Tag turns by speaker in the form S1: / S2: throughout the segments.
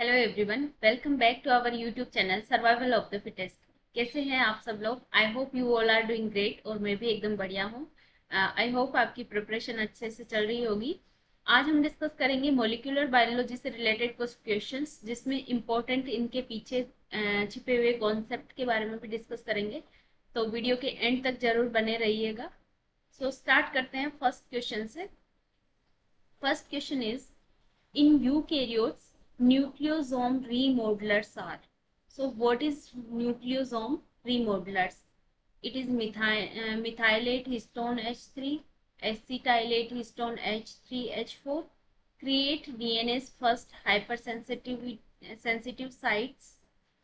S1: Hello everyone, welcome back to our YouTube channel survival of the fittest. कैसे हैं आप सब लोग? I hope you all are doing great और मैं भी एकदम बढ़िया हूँ। आई होप आपकी प्रिपरेशन अच्छे से चल रही होगी। आज हम डिस्कस करेंगे मॉलिक्यूलर बायोलॉजी से रिलेटेड कुछ क्वेश्चंस, जिसमें इम्पोर्टेंट इनके पीछे छिपे हुए कॉन्सेप्ट के बारे में भी डिस्कस करेंगे। तो वीडियो के एंड तक जरूर बने रहिएगा। सो स्टार्ट करते हैं फर्स्ट क्वेश्चन से। First question is, in eukaryotes, nucleosome remodelers are. So, what is nucleosome remodelers? It is methylate histone H3, acetylate histone H3H4, create DNA's first hypersensitive sites,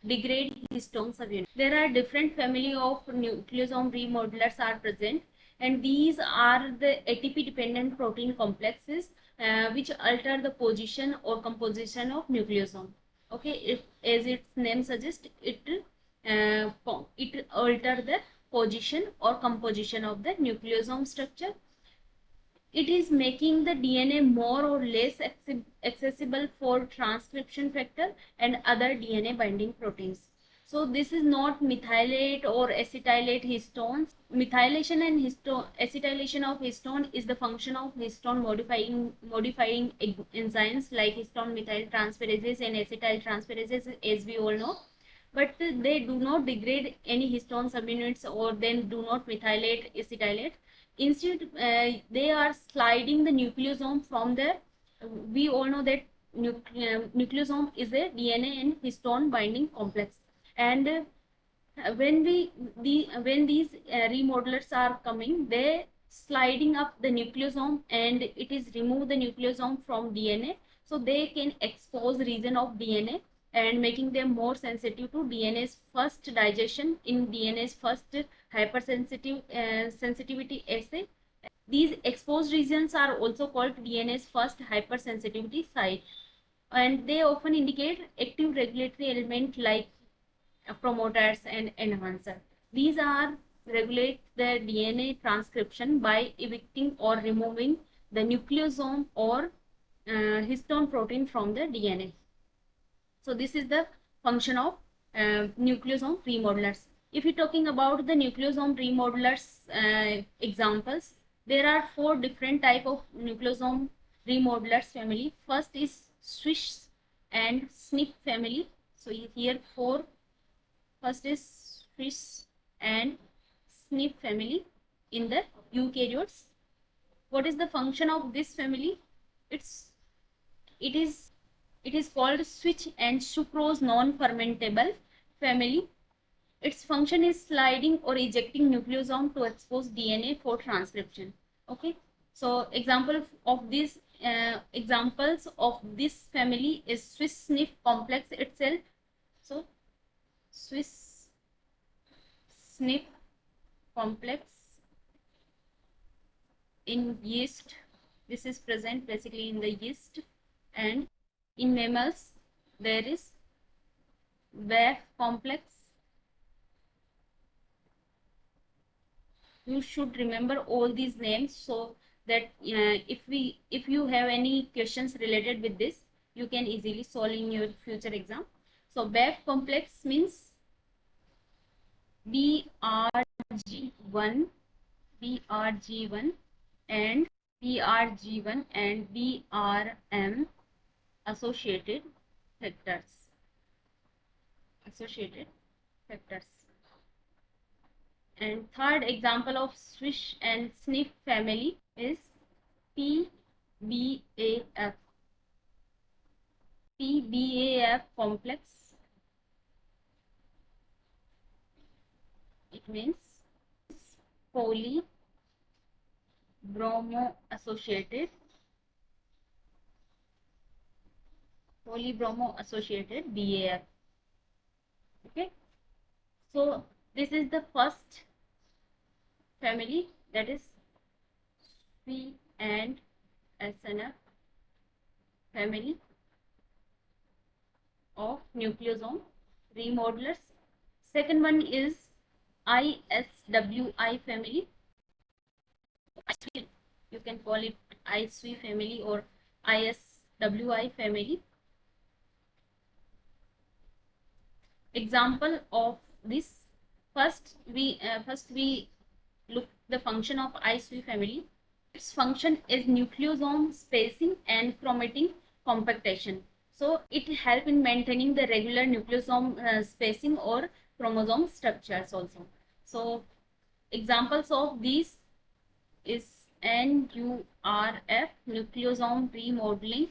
S1: degrade histone subunit. There are different family of nucleosome remodelers are present, and these are the ATP dependent protein complexes which alter the position or composition of nucleosome. Okay, as its name suggests, it alter the position or composition of the nucleosome structure. It is making the DNA more or less accessible for transcription factor and other DNA binding proteins. So this is not methylate or acetylate histones. Methylation and acetylation of histone is the function of histone modifying enzymes like histone methyltransferases and acetyl transferases, as we all know. But they do not degrade any histone subunits, or then do not methylate acetylate. Instead, they are sliding the nucleosome from the. We all know that nucleosome is a DNA and histone binding complex, and when these remodelers are coming, they sliding up the nucleosome, and it is remove the nucleosome from DNA, so they can expose region of DNA and making them more sensitive to DNA's first digestion in DNA's first sensitivity assay. These exposed regions are also called DNA's first hypersensitivity site, and they often indicate active regulatory element like promoters and enhancer. These are regulate the DNA transcription by evicting or removing the nucleosome or histone protein from the DNA. So this is the function of nucleosome remodelers. If you're talking about the nucleosome remodelers examples, there are 4 different type of nucleosome remodelers family. First is Swiss and SNP family. So here 4. First is Swiss and SNP family in the eukaryotes. What is the function of this family? It is called switch and sucrose non-fermentable family. Its function is sliding or ejecting nucleosome to expose DNA for transcription. Okay, so examples of this family is Swiss SNP complex itself. So Swiss SNP complex in yeast, this is present basically in the yeast, and in mammals there is BAF complex. You should remember all these names, so that if you have any questions related with this, you can easily solve in your future exam. So BAF complex means BRG1 and BRG1 and BRM associated factors. And third example of Swiss and SNP family is PBAF. PBAF complex. It means polybromo associated BAF. Okay, so this is the first family, that is P and SNF family of nucleosome remodelers. Second one is ISWI family. You can call it ISWI family or ISWI family. Example of this, first we look the function of IceView family. Its function is nucleosome spacing and chromatin compactation. So it help in maintaining the regular nucleosome spacing or chromosome structures also. So examples of these is NURF, nucleosome remodeling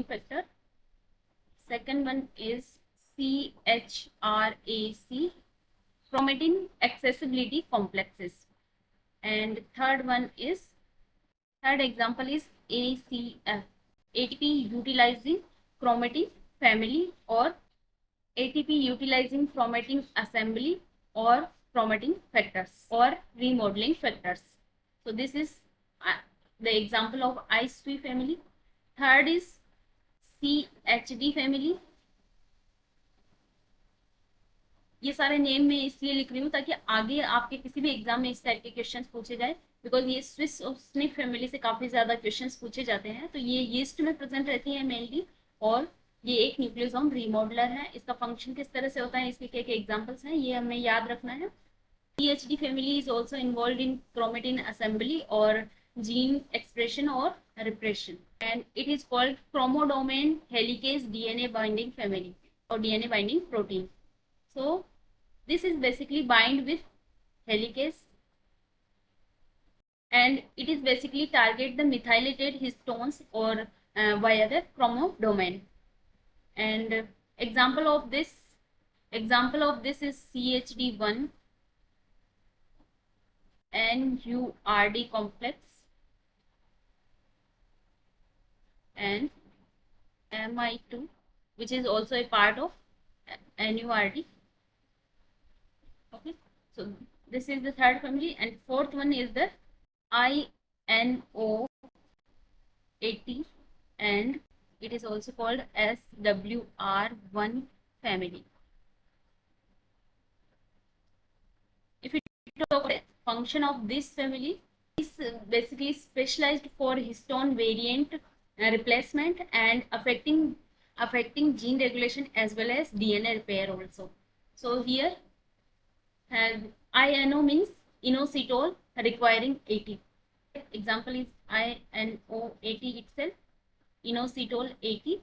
S1: factor. Second one is CHRAC, chromatin accessibility complexes. And third example is ACF, ATP utilizing chromatin family or ATP utilizing chromatin assembly or chromatin factors or remodeling factors. So this is the example of IceView family. Third is CHD family. ये सारे name मैं इसलिए लिख रही हूँ ताकि आगे आपके किसी भी एग्जाम में इस टाइप के क्वेश्चंस पूछे जाए, बिकॉज ये स्विस और स्निफ फैमिली से काफी ज्यादा क्वेश्चंस पूछे जाते हैं, तो ये यीस्ट में प्रेजेंट रहती है मेनली, और ये एक न्यूक्लियोसोम रिमॉडलर है। इसका फंक्शन किस तरह से होता है, इसके क्या क्या एग्जाम्पल्स हैं, ये हमें याद रखना है। CHD family is also involved in chromatin assembly or gene expression or repression, and it is called chromodomain helicase DNA binding family or DNA binding protein. So this is basically bind with helicase and it is basically target the methylated histones or via the chromodomain. And example of this is CHD1 NURD complex and MI2, which is also a part of NURD. Okay, so this is the third family, and fourth one is the INO80, and it is also called SWR1 family. If we talk about the function of this family, is basically specialized for histone variant replacement and affecting gene regulation as well as DNA repair also. So here INO means inositol requiring ATP. Example is INO80 itself, inositol 80,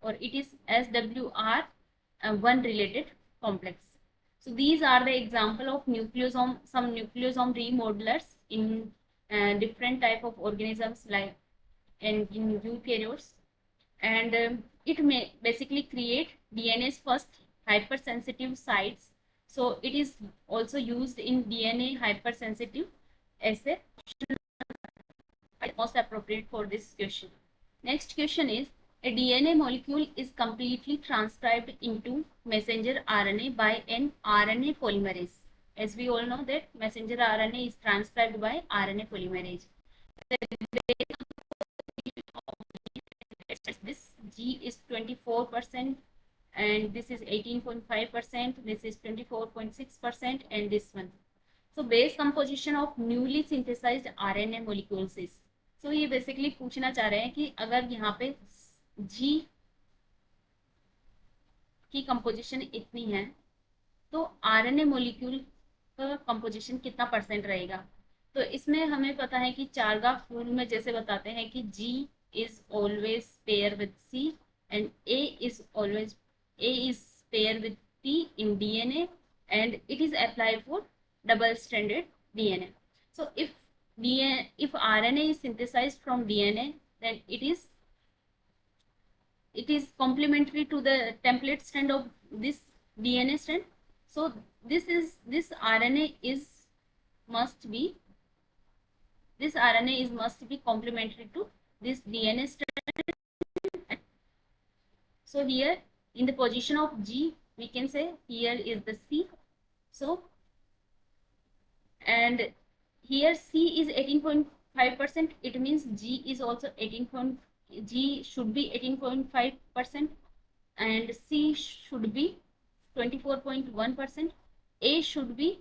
S1: or it is SWR1 related complex. So these are the example of nucleosome, some nucleosome remodelers in different type of organisms like in eukaryotes, and it may basically create DNA's first hypersensitive sites. So it is also used in DNA hypersensitive assay. Most appropriate for this question. Next question is, a DNA molecule is completely transcribed into messenger RNA by an RNA polymerase. As we all know that messenger RNA is transcribed by RNA polymerase. This G is 24% and this is 18.5%, this is 24.6%, and this one. So base composition of newly synthesized RNA molecules is, so ये basically पूछना चाह रहे हैं कि अगर यहाँ पे G की कंपोजिशन इतनी है तो RNA मॉलिक्यूल का कंपोजिशन कितना परसेंट रहेगा। तो इसमें हमें पता है कि चार्गाफ रूल में जैसे बताते हैं कि G is always pair with C and A is pair with T in DNA, and it is applied for double stranded DNA. So if RNA is synthesized from DNA, then it is complementary to the template strand of this DNA strand. So this RNA is must be complementary to this DNA strand. So here in the position of G, we can say here is the C. So and here C is 18.5%. It means G is also G should be 18.5%, and C should be 24.1%. A should be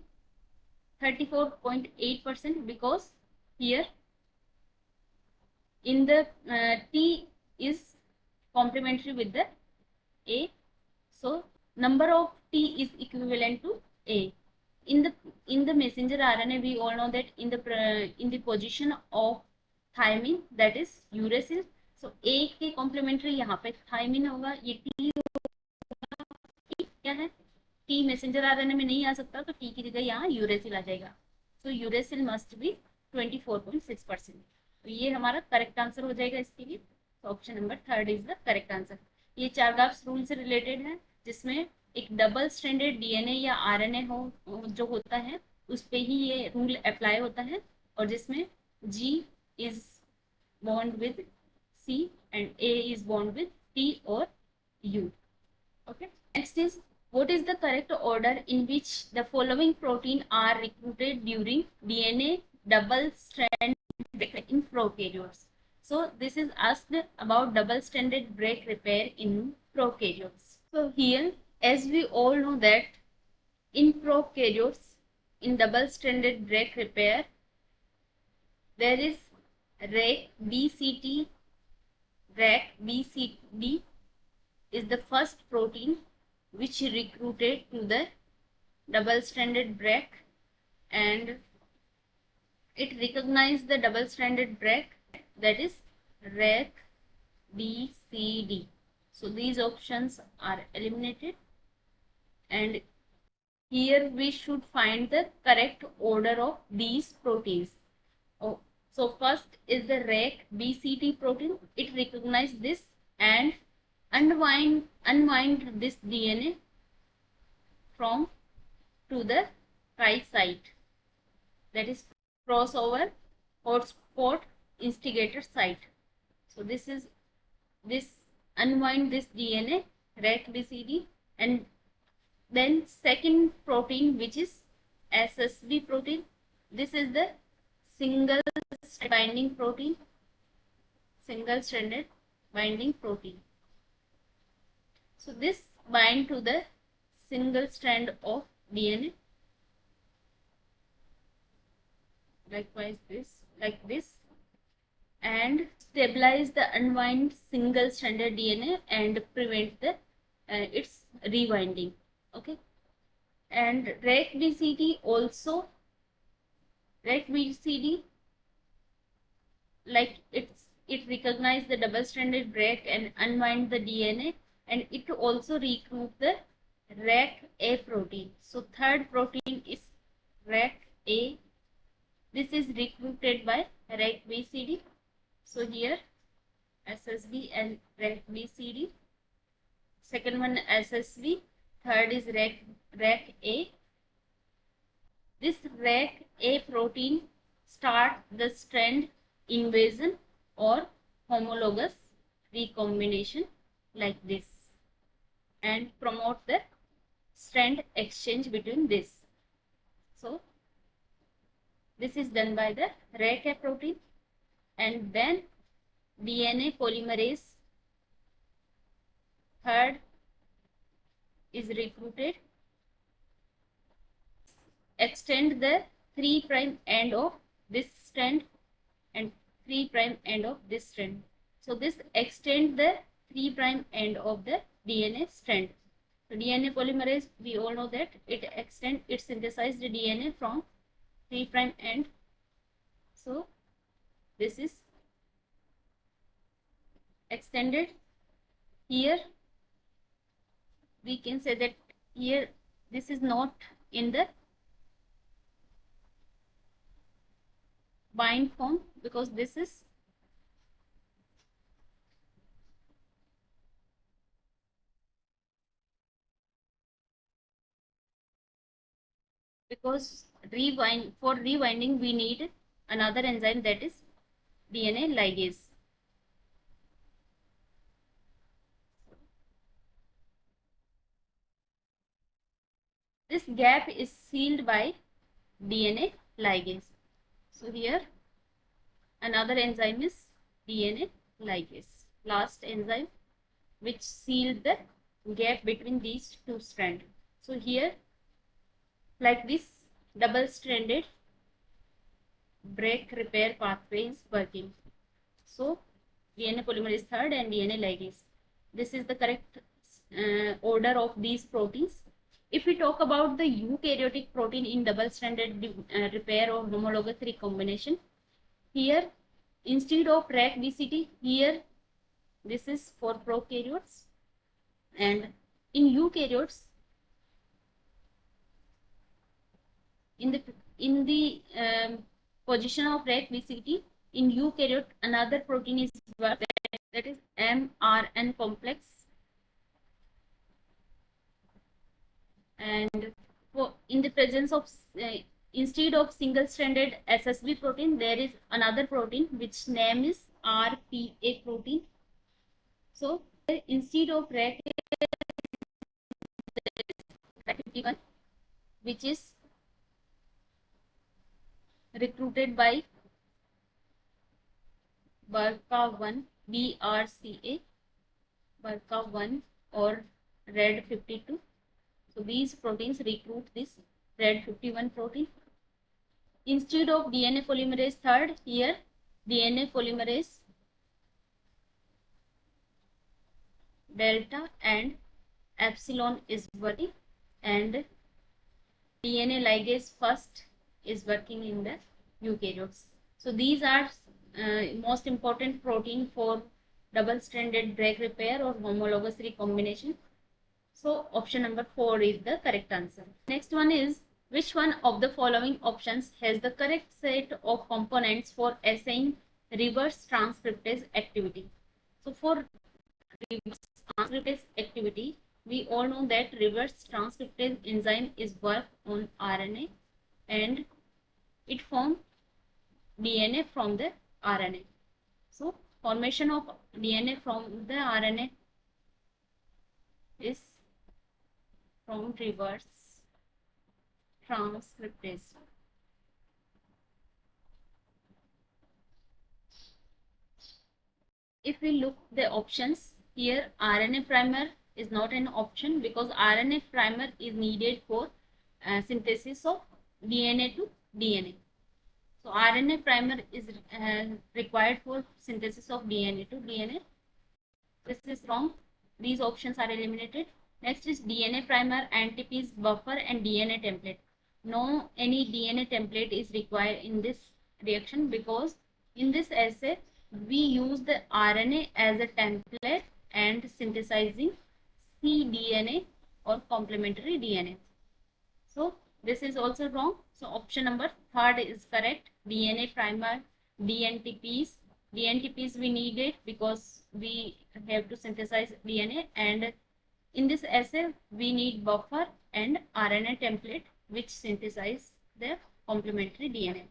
S1: 34.8%, because here in the T is complementary with the A. So number of T is equivalent to A. In the messenger RNA, we all know that in the position of thymine, that is uracil. So A के complementary यहाँ पे thymine होगा, ये T क्या है, T messenger RNA में नहीं आ सकता, तो T की जगह यहाँ uracil आ जाएगा. So uracil must be 24.6%. तो ये हमारा करेक्ट आंसर हो जाएगा इसके लिए. तो option number 3 is the correct answer. ये चारगाप्स रूल से रिलेटेड है, जिसमें एक डबल स्ट्रैंडेड डीएनए या आरएनए हो जो होता है, उस पे ही ये रूल अप्लाई होता है, और जिसमें G is bond with C and A is bond with T or U. Okay. Next is, what is the correct order in which the following protein are recruited during DNA double strand break in prokaryotes? So this is asked about double stranded break repair in prokaryotes. So here, as we all know that in prokaryotes, in double stranded break repair, there is RAC-BCT. RAC-BCD is the first protein which recruited to the double stranded break, and it recognized the double stranded break, that is RAC BCD. So these options are eliminated, and here we should find the correct order of these proteins. Oh, so first is the RAC BCD protein. It recognized this and unwind this DNA from to the right site, that is crossover hotspot instigator site. So this unwind this DNA RAC-BCD, and then second protein, which is SSB protein. This is the single binding protein, single stranded binding protein. So this bind to the single strand of DNA. Likewise this, like this, and stabilize the unwind single stranded DNA and prevent the its rewinding. Okay. And RAC-BCD also, RAC-BCD, like it recognize the double stranded break and unwind the DNA, and it also recruit the RAC-A protein. So third protein is RAC-A. This is recruited by RAC-BCD. So here SSB and RAC-BCD. Second one SSB. Third is RAC-A. This RAC-A protein start the strand invasion or homologous recombination like this, and promote the strand exchange between this. So this is done by the RAC-A protein, and then DNA polymerase third is recruited, extend the 3' end of this strand and 3' end of this strand. So this extend the 3' end of the DNA strand. So DNA polymerase, we all know that it synthesized the DNA from 3' end. So this is extended. Here we can say that here this is not in the bind form, because this is because for rewinding we need another enzyme, that is DNA ligase. This gap is sealed by DNA ligase. So here another enzyme is DNA ligase, last enzyme which sealed the gap between these two strands. So here, like this, double stranded break repair pathway is working. So DNA polymerase third and DNA ligase. This is the correct order of these proteins. If we talk about the eukaryotic protein in double-stranded repair or homologous recombination, here instead of RAC BCT, here this is for prokaryotes, and in eukaryotes, in the position of RAC BCT, in eukaryote another protein is worked, that is mRN complex, and in the presence of instead of single-stranded SSB protein, there is another protein which name is RPA protein. So instead of RAC 51, which is recruited by BRCA1, BRCA1 or RAD52. So these proteins recruit this RAD51 protein. Instead of DNA polymerase third, here DNA polymerase delta and epsilon is working, and DNA ligase first is working in the eukaryotes. So these are most important protein for double-stranded break repair or homologous recombination. So option number 4 is the correct answer. Next one is, which one of the following options has the correct set of components for assaying reverse transcriptase activity? So for reverse transcriptase activity, we all know that reverse transcriptase enzyme is work on RNA and it forms DNA from the RNA. So formation of DNA from the RNA is from reverse transcriptase. If we look the options, here RNA primer is not an option because RNA primer is needed for synthesis of DNA to DNA. So RNA primer is required for synthesis of DNA to DNA. This is wrong. These options are eliminated. Next is DNA primer, antiphase buffer and DNA template. No any DNA template is required in this reaction because in this assay we use the RNA as a template and synthesizing cDNA or complementary DNA. So this is also wrong. So option number 3 is correct. DNA primer, DNTPs. DNTPs we need it because we have to synthesize DNA, and in this assay we need buffer and RNA template which synthesize the complementary DNA.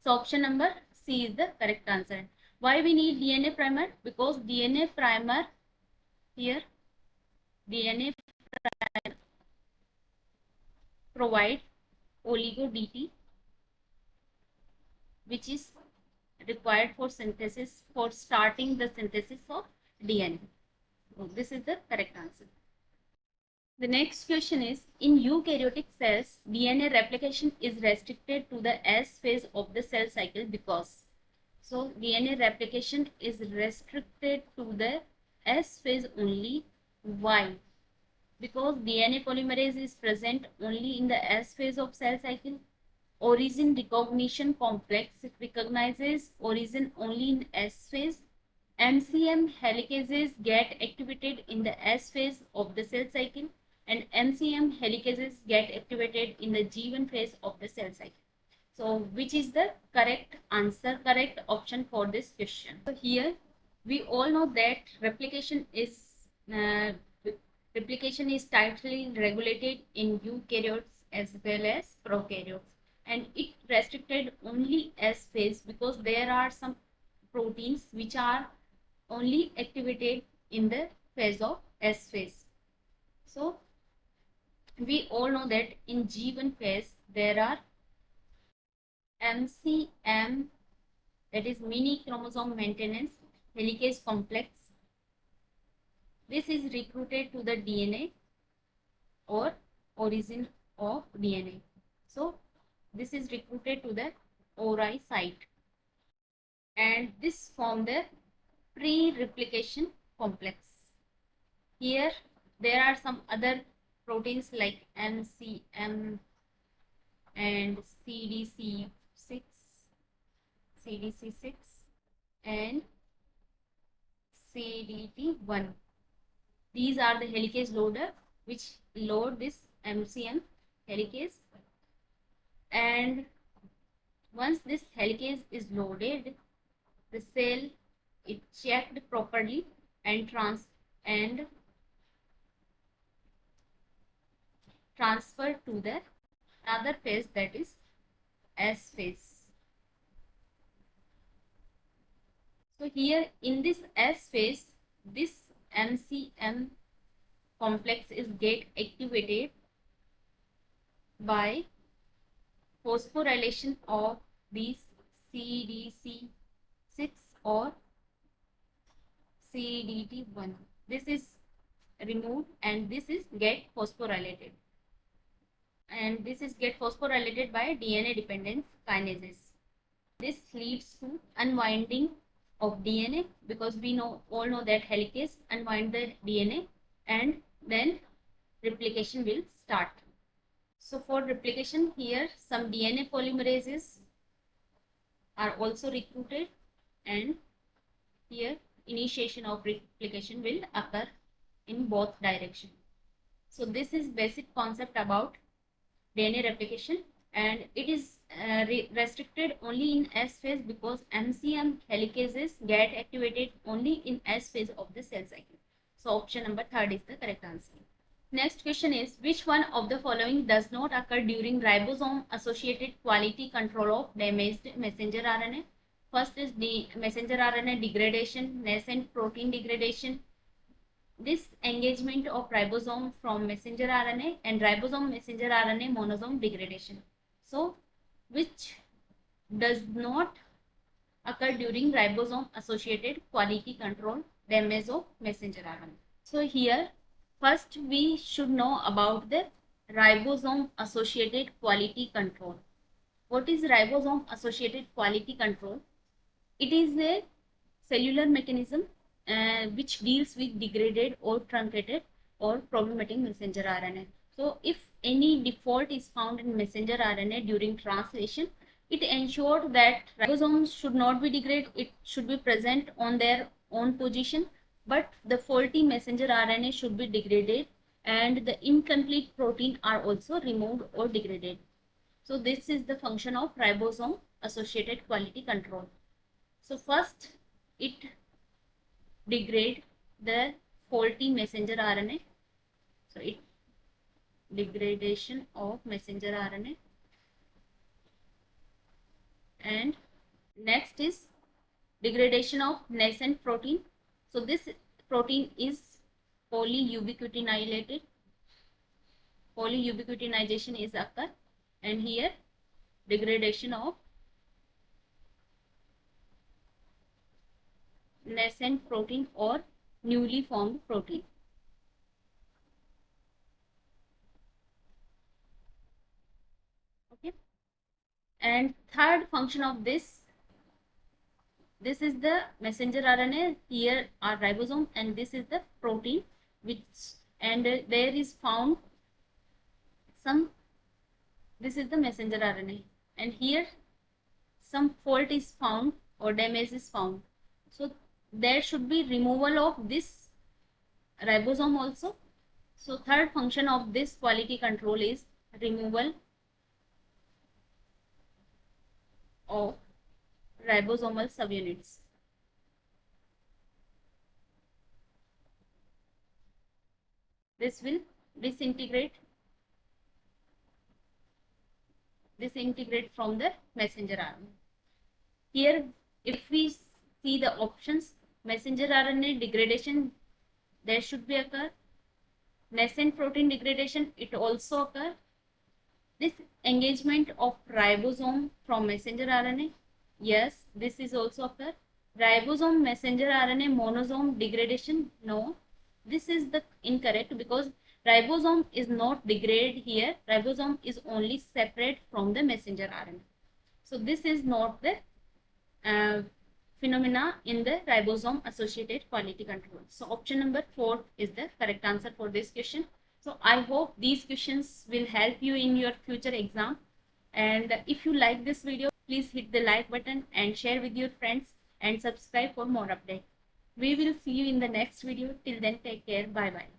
S1: So option number C is the correct answer. Why we need DNA primer? Because DNA primer here, DNA primer provide oligo DT which is required for synthesis, for starting the synthesis of DNA. So this is the correct answer. The next question is, in eukaryotic cells, DNA replication is restricted to the S phase of the cell cycle because. So DNA replication is restricted to the S phase only. Why? Because DNA polymerase is present only in the S phase of cell cycle. Origin recognition complex recognizes origin only in S phase. MCM helicases get activated in the S phase of the cell cycle, and MCM helicases get activated in the G1 phase of the cell cycle. So which is the correct answer, correct option for this question? So here we all know that replication is tightly regulated in eukaryotes as well as prokaryotes, and it restricted only S phase because there are some proteins which are only activated in the phase of S phase. So we all know that in G1 phase there are MCM, that is mini chromosome maintenance helicase complex. This is recruited to the DNA or origin of DNA. So this is recruited to the ORI site, and this form the pre-replication complex. Here there are some other proteins like MCM and CDC6, and CDT1. These are the helicase loader which load this MCM helicase, and once this helicase is loaded, the cell is checked properly and transferred to the another phase, that is S phase. So here in this S phase, this MCM complex is get activated by phosphorylation of these CDC6 or CDT1. This is removed and this is get phosphorylated, and this is get phosphorylated by DNA dependent kinases. This leads to unwinding of DNA, because we all know that helicase unwind the DNA and then replication will start. So for replication, here some DNA polymerases are also recruited, and here initiation of replication will occur in both directions. So this is basic concept about DNA replication, and it is restricted only in S phase because MCM helicases get activated only in S phase of the cell cycle. So option number 3 is the correct answer. Next question is, which one of the following does not occur during ribosome associated quality control of damaged messenger RNA? First is the messenger RNA degradation, nascent protein degradation, disengagement of ribosome from messenger RNA, and ribosome messenger RNA monosome degradation. So which does not occur during ribosome associated quality control damage of messenger RNA? So here first we should know about the ribosome associated quality control. What is ribosome associated quality control? It is a cellular mechanism which deals with degraded or truncated or problematic messenger RNA. So if any default is found in messenger RNA during translation, it ensures that ribosomes should not be degraded, it should be present on their own position, but the faulty messenger RNA should be degraded and the incomplete protein are also removed or degraded. So this is the function of ribosome associated quality control. So first it degrade the faulty messenger RNA. So it degradation of messenger RNA, and next is degradation of nascent protein. So this protein is polyubiquitinated. Polyubiquitination is occur, and here degradation of nascent protein or newly formed protein. Okay, and third function of this is the messenger RNA. Here are ribosome, and this is the protein which, and there is found some, this is the messenger RNA, and here some fault is found or damage is found. So there should be removal of this ribosome also. So third function of this quality control is removal of ribosomal subunits. This will disintegrate from the messenger RNA. Here if we see the options, messenger RNA degradation, there should be occur. Nascent protein degradation, it also occur. This engagement of ribosome from messenger RNA, yes, this is also occur. Ribosome messenger RNA monosome degradation, no, this is the incorrect, because ribosome is not degraded here. Ribosome is only separate from the messenger RNA. So this is not the phenomena in the ribosome associated quality control. So option number 4 is the correct answer for this question. So I hope these questions will help you in your future exam. And if you like this video, please hit the like button and share with your friends and subscribe for more updates. We will see you in the next video. Till then, take care. Bye bye.